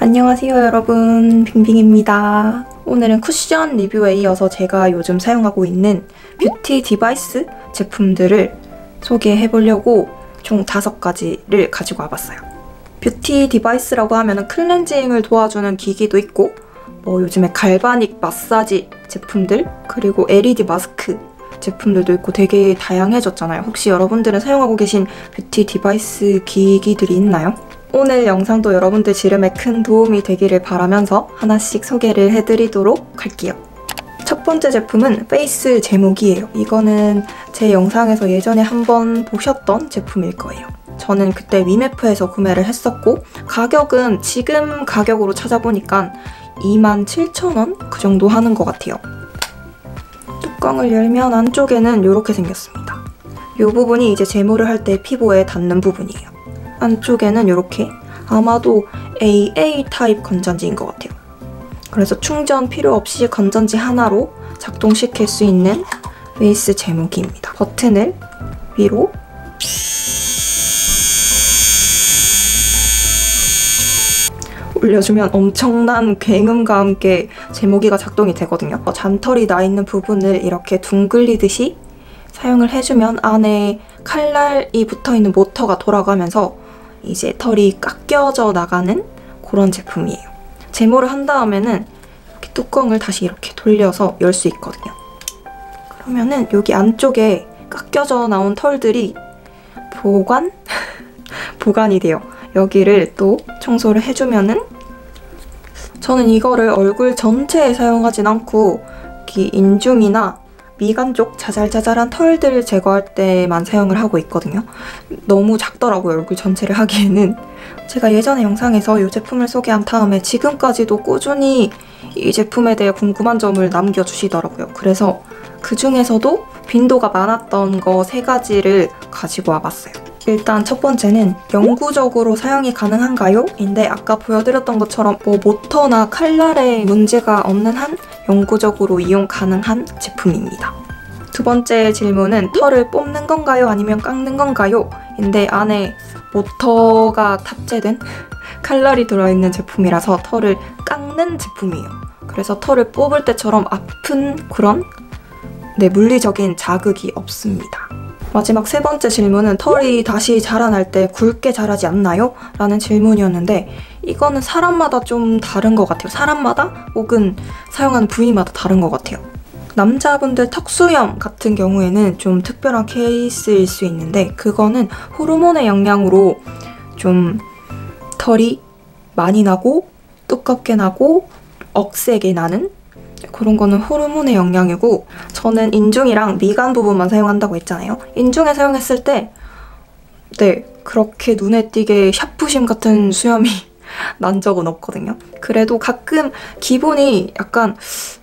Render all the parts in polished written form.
안녕하세요 여러분, 빙빙입니다. 오늘은 쿠션 리뷰에 이어서 제가 요즘 사용하고 있는 뷰티 디바이스 제품들을 소개해보려고 총 5가지를 가지고 와봤어요. 뷰티 디바이스라고 하면 클렌징을 도와주는 기기도 있고 요즘에 갈바닉 마사지 제품들, 그리고 LED 마스크 제품들도 있고 되게 다양해졌잖아요. 혹시 여러분들은 사용하고 계신 뷰티 디바이스 기기들이 있나요? 오늘 영상도 여러분들 지름에 큰 도움이 되기를 바라면서 하나씩 소개를 해드리도록 할게요. 첫 번째 제품은 페이스 제모기예요. 이거는 제 영상에서 예전에 한번 보셨던 제품일 거예요. 저는 그때 위메프에서 구매를 했었고 가격은 지금 가격으로 찾아보니까 27,000원 그 정도 하는 것 같아요. 뚜껑을 열면 안쪽에는 이렇게 생겼습니다. 이 부분이 이제 제모를 할 때 피부에 닿는 부분이에요. 안쪽에는 이렇게 아마도 AA 타입 건전지인 것 같아요. 그래서 충전 필요 없이 건전지 하나로 작동시킬 수 있는 페이스 제모기입니다. 버튼을 위로 올려주면 엄청난 굉음과 함께 제모기가 작동이 되거든요. 잔털이 나 있는 부분을 이렇게 둥글리듯이 사용을 해주면 안에 칼날이 붙어있는 모터가 돌아가면서 이제 털이 깎여져 나가는 그런 제품이에요. 제모를 한 다음에는 이렇게 뚜껑을 다시 이렇게 돌려서 열 수 있거든요. 그러면은 여기 안쪽에 깎여져 나온 털들이 보관이 돼요. 여기를 또 청소를 해주면은, 저는 이거를 얼굴 전체에 사용하진 않고 여기 인중이나 미간 쪽 자잘자잘한 털들을 제거할 때만 사용을 하고 있거든요. 너무 작더라고요, 얼굴 전체를 하기에는. 제가 예전에 영상에서 이 제품을 소개한 다음에 지금까지도 꾸준히 이 제품에 대해 궁금한 점을 남겨주시더라고요. 그래서 그 중에서도 빈도가 많았던 거 3가지를 가지고 와봤어요. 일단 첫 번째는 영구적으로 사용이 가능한가요? 인데 아까 보여드렸던 것처럼 모터나 칼날에 문제가 없는 한 영구적으로 이용 가능한 제품입니다. 두 번째 질문은 털을 뽑는 건가요? 아니면 깎는 건가요? 인데 안에 모터가 탑재된 칼날이 들어있는 제품이라서 털을 깎는 제품이에요. 그래서 털을 뽑을 때처럼 아픈 그런 물리적인 자극이 없습니다. 마지막 3번째 질문은 털이 다시 자라날 때 굵게 자라지 않나요? 라는 질문이었는데 이거는 사람마다 좀 다른 것 같아요. 사람마다 혹은 사용하는 부위마다 다른 것 같아요. 남자분들 턱수염 같은 경우에는 좀 특별한 케이스일 수 있는데 그거는 호르몬의 영향으로 좀 털이 많이 나고 두껍게 나고 억세게 나는 그런 거는 호르몬의 영향이고, 저는 인중이랑 미간 부분만 사용한다고 했잖아요. 인중에 사용했을 때 그렇게 눈에 띄게 샤프심 같은 수염이 난 적은 없거든요. 그래도 가끔 기분이 약간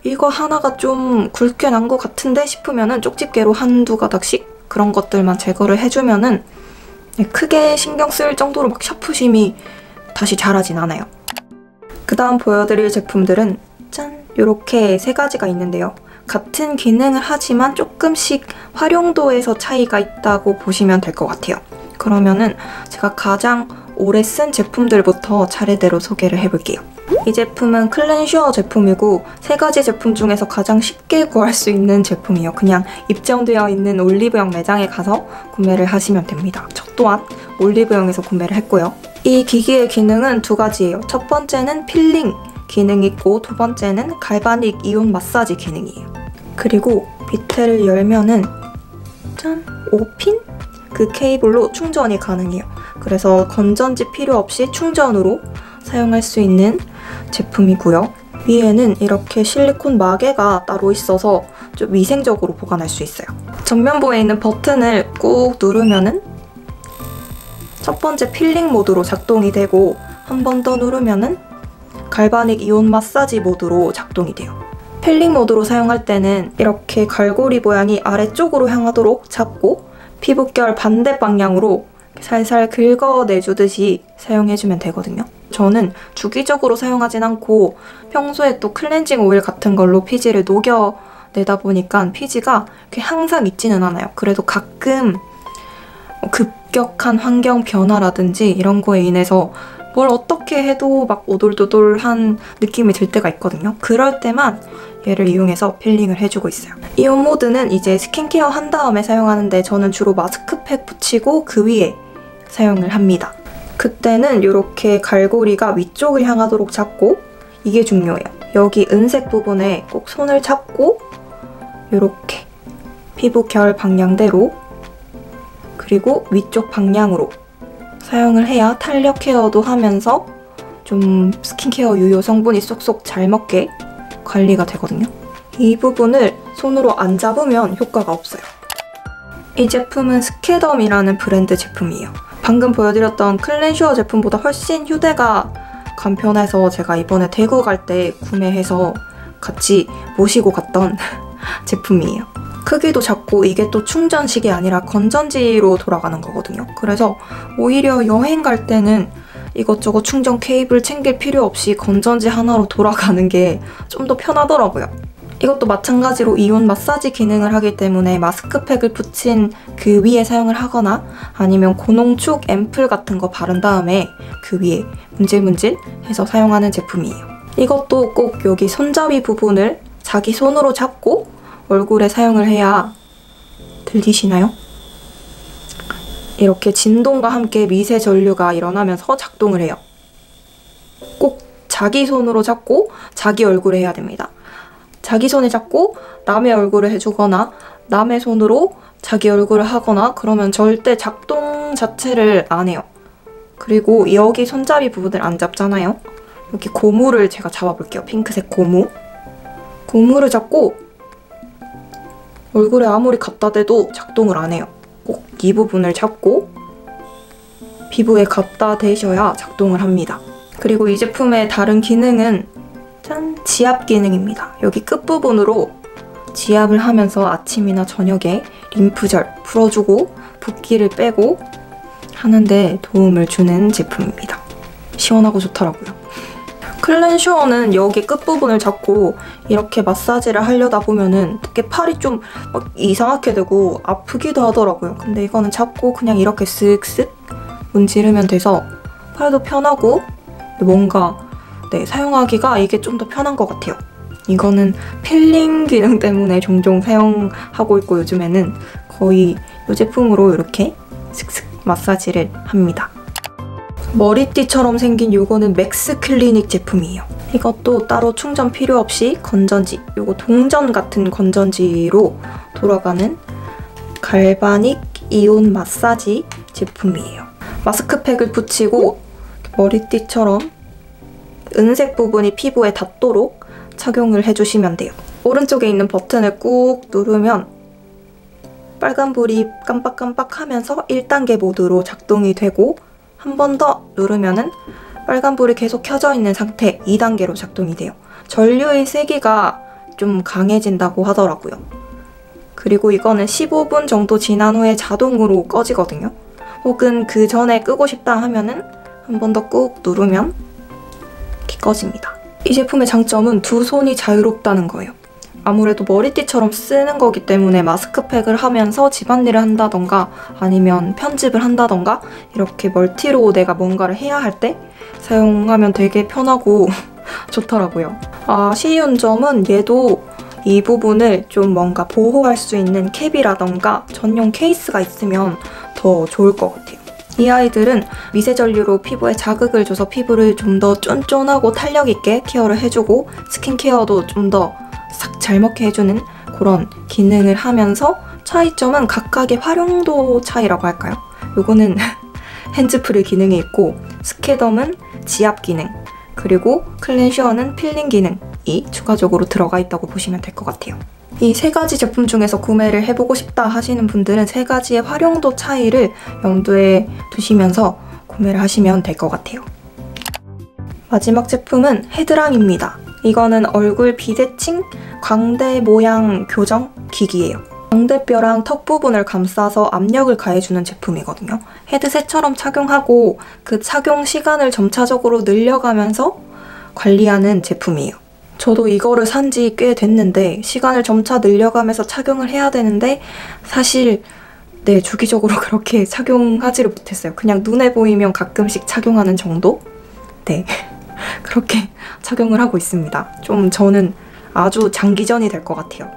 이거 하나가 좀 굵게 난 것 같은데 싶으면은 쪽집게로 한두 가닥씩 그런 것들만 제거를 해주면은 크게 신경 쓸 정도로 막 샤프심이 다시 자라진 않아요. 그 다음 보여드릴 제품들은 짠! 이렇게 3가지가 있는데요. 같은 기능을 하지만 조금씩 활용도에서 차이가 있다고 보시면 될 것 같아요. 그러면은 제가 가장 오래 쓴 제품들부터 차례대로 소개를 해볼게요. 이 제품은 클렌슈어 제품이고 3가지 제품 중에서 가장 쉽게 구할 수 있는 제품이에요. 그냥 입점되어 있는 올리브영 매장에 가서 구매를 하시면 됩니다. 저 또한 올리브영에서 구매를 했고요. 이 기기의 기능은 2가지예요. 첫 번째는 필링 기능이 있고 두 번째는 갈바닉 이온 마사지 기능이에요. 그리고 밑에를 열면은 짠! 5핀? 그 케이블로 충전이 가능해요. 그래서 건전지 필요 없이 충전으로 사용할 수 있는 제품이고요. 위에는 이렇게 실리콘 마개가 따로 있어서 좀 위생적으로 보관할 수 있어요. 전면부에 있는 버튼을 꾹 누르면은 첫 번째 필링 모드로 작동이 되고 한 번 더 누르면은 갈바닉 이온 마사지 모드로 작동이 돼요. 필링 모드로 사용할 때는 이렇게 갈고리 모양이 아래쪽으로 향하도록 잡고 피부결 반대 방향으로 살살 긁어내주듯이 사용해주면 되거든요. 저는 주기적으로 사용하진 않고 평소에 또 클렌징 오일 같은 걸로 피지를 녹여내다 보니까 피지가 이렇게 항상 있지는 않아요. 그래도 가끔 급격한 환경 변화라든지 이런 거에 인해서 뭘 어떻게 해도 막 오돌도돌한 느낌이 들 때가 있거든요. 그럴 때만 얘를 이용해서 필링을 해주고 있어요. 이온 모드는 이제 스킨케어 한 다음에 사용하는데 저는 주로 마스크팩 붙이고 그 위에 사용을 합니다. 그때는 이렇게 갈고리가 위쪽을 향하도록 잡고, 이게 중요해요. 여기 은색 부분에 꼭 손을 잡고 이렇게 피부 결 방향대로, 그리고 위쪽 방향으로 사용을 해야 탄력 케어도 하면서 좀 스킨케어 유효 성분이 쏙쏙 잘 먹게 관리가 되거든요. 이 부분을 손으로 안 잡으면 효과가 없어요. 이 제품은 스케덤이라는 브랜드 제품이에요. 방금 보여드렸던 클렌슈어 제품보다 훨씬 휴대가 간편해서 제가 이번에 대구 갈 때 구매해서 같이 모시고 갔던 제품이에요. 크기도 작고 이게 또 충전식이 아니라 건전지로 돌아가는 거거든요. 그래서 오히려 여행 갈 때는 이것저것 충전 케이블 챙길 필요 없이 건전지 하나로 돌아가는 게 좀 더 편하더라고요. 이것도 마찬가지로 이온 마사지 기능을 하기 때문에 마스크팩을 붙인 그 위에 사용을 하거나 아니면 고농축 앰플 같은 거 바른 다음에 그 위에 문질문질 해서 사용하는 제품이에요. 이것도 꼭 여기 손잡이 부분을 자기 손으로 잡고 얼굴에 사용을 해야, 들리시나요? 이렇게 진동과 함께 미세 전류가 일어나면서 작동을 해요. 꼭 자기 손으로 잡고 자기 얼굴에 해야 됩니다. 자기 손에 잡고 남의 얼굴을 해주거나 남의 손으로 자기 얼굴을 하거나 그러면 절대 작동 자체를 안 해요. 그리고 여기 손잡이 부분을 안 잡잖아요. 여기 고무를 제가 잡아볼게요. 핑크색 고무. 고무를 잡고 얼굴에 아무리 갖다 대도 작동을 안 해요. 꼭 이 부분을 잡고 피부에 갖다 대셔야 작동을 합니다. 그리고 이 제품의 다른 기능은 짠! 지압 기능입니다. 여기 끝부분으로 지압을 하면서 아침이나 저녁에 림프절 풀어주고 붓기를 빼고 하는데 도움을 주는 제품입니다. 시원하고 좋더라고요. 클렌슈어는 여기 끝부분을 잡고 이렇게 마사지를 하려다 보면은 되게 팔이 좀 막 이상하게 되고 아프기도 하더라고요. 근데 이거는 잡고 그냥 이렇게 쓱쓱 문지르면 돼서 팔도 편하고 뭔가 사용하기가 이게 좀 더 편한 것 같아요. 이거는 필링 기능 때문에 종종 사용하고 있고 요즘에는 거의 이 제품으로 이렇게 슥슥 마사지를 합니다. 머리띠처럼 생긴 요거는 맥스 클리닉 제품이에요. 이것도 따로 충전 필요 없이 건전지, 요거 동전 같은 건전지로 돌아가는 갈바닉 이온 마사지 제품이에요. 마스크팩을 붙이고 머리띠처럼 은색 부분이 피부에 닿도록 착용을 해주시면 돼요. 오른쪽에 있는 버튼을 꾹 누르면 빨간불이 깜빡깜빡 하면서 1단계 모드로 작동이 되고 한 번 더 누르면은 빨간불이 계속 켜져 있는 상태 2단계로 작동이 돼요. 전류의 세기가 좀 강해진다고 하더라고요. 그리고 이거는 15분 정도 지난 후에 자동으로 꺼지거든요. 혹은 그 전에 끄고 싶다 하면은 한 번 더 꾹 누르면 이렇게 꺼집니다. 이 제품의 장점은 두 손이 자유롭다는 거예요. 아무래도 머리띠처럼 쓰는 거기 때문에 마스크팩을 하면서 집안일을 한다던가 아니면 편집을 한다던가 이렇게 멀티로 내가 뭔가를 해야 할 때 사용하면 되게 편하고 좋더라고요. 아쉬운 점은 얘도 이 부분을 좀 뭔가 보호할 수 있는 캡이라던가 전용 케이스가 있으면 더 좋을 것 같아요. 이 아이들은 미세전류로 피부에 자극을 줘서 피부를 좀 더 쫀쫀하고 탄력 있게 케어를 해주고 스킨케어도 좀 더 싹 잘 먹게 해주는 그런 기능을 하면서 차이점은 각각의 활용도 차이라고 할까요? 요거는 핸즈프리 기능이 있고 스케덤은 지압 기능, 그리고 클렌슈어는 필링 기능이 추가적으로 들어가 있다고 보시면 될 것 같아요. 이 세 가지 제품 중에서 구매를 해보고 싶다 하시는 분들은 세 가지의 활용도 차이를 염두에 두시면서 구매를 하시면 될 것 같아요. 마지막 제품은 헤드랑입니다. 이거는 얼굴 비대칭 광대 모양 교정 기기예요. 광대뼈랑 턱 부분을 감싸서 압력을 가해주는 제품이거든요. 헤드셋처럼 착용하고 그 착용 시간을 점차적으로 늘려가면서 관리하는 제품이에요. 저도 이거를 산 지 꽤 됐는데 시간을 점차 늘려가면서 착용을 해야 되는데 사실 주기적으로 그렇게 착용하지를 못했어요. 그냥 눈에 보이면 가끔씩 착용하는 정도? 네. 그렇게 착용을 하고 있습니다. 좀 저는 아주 장기전이 될 것 같아요.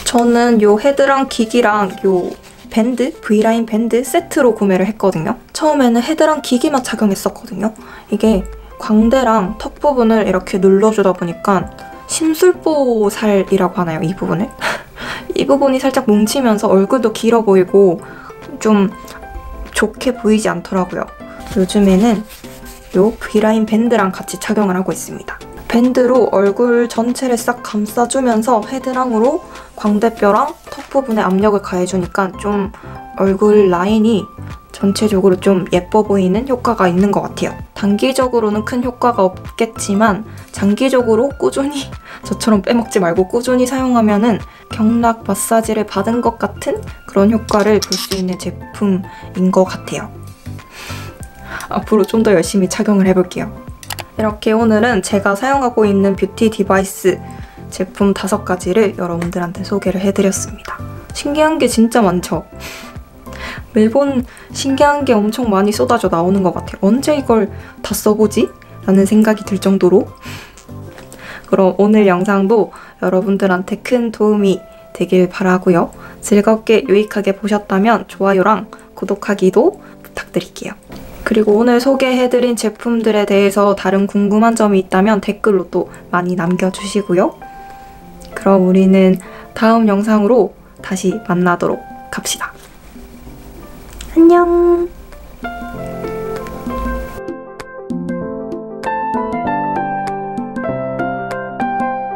저는 요 헤드랑 기기랑 요 밴드, V라인 밴드 세트로 구매를 했거든요. 처음에는 헤드랑 기기만 착용했었거든요. 이게 광대랑 턱 부분을 이렇게 눌러주다 보니까 심술보 살이라고 하나요? 이 부분을? 이 부분이 살짝 뭉치면서 얼굴도 길어 보이고 좀 좋게 보이지 않더라고요. 요즘에는 요 V라인 밴드랑 같이 착용을 하고 있습니다. 밴드로 얼굴 전체를 싹 감싸주면서 헤드랑으로 광대뼈랑 턱 부분에 압력을 가해주니까 좀 얼굴 라인이 전체적으로 좀 예뻐 보이는 효과가 있는 것 같아요. 단기적으로는 큰 효과가 없겠지만 장기적으로 꾸준히 저처럼 빼먹지 말고 꾸준히 사용하면은 경락 마사지를 받은 것 같은 그런 효과를 볼 수 있는 제품인 것 같아요. 앞으로 좀 더 열심히 착용을 해볼게요. 이렇게 오늘은 제가 사용하고 있는 뷰티 디바이스 제품 5가지를 여러분들한테 소개를 해드렸습니다. 신기한 게 진짜 많죠? 매번 신기한 게 엄청 많이 쏟아져 나오는 것 같아요. 언제 이걸 다 써보지? 라는 생각이 들 정도로. 그럼 오늘 영상도 여러분들한테 큰 도움이 되길 바라고요. 즐겁게 유익하게 보셨다면 좋아요랑 구독하기도 부탁드릴게요. 그리고 오늘 소개해드린 제품들에 대해서 다른 궁금한 점이 있다면 댓글로 또 많이 남겨주시고요. 그럼 우리는 다음 영상으로 다시 만나도록 합시다. 안녕!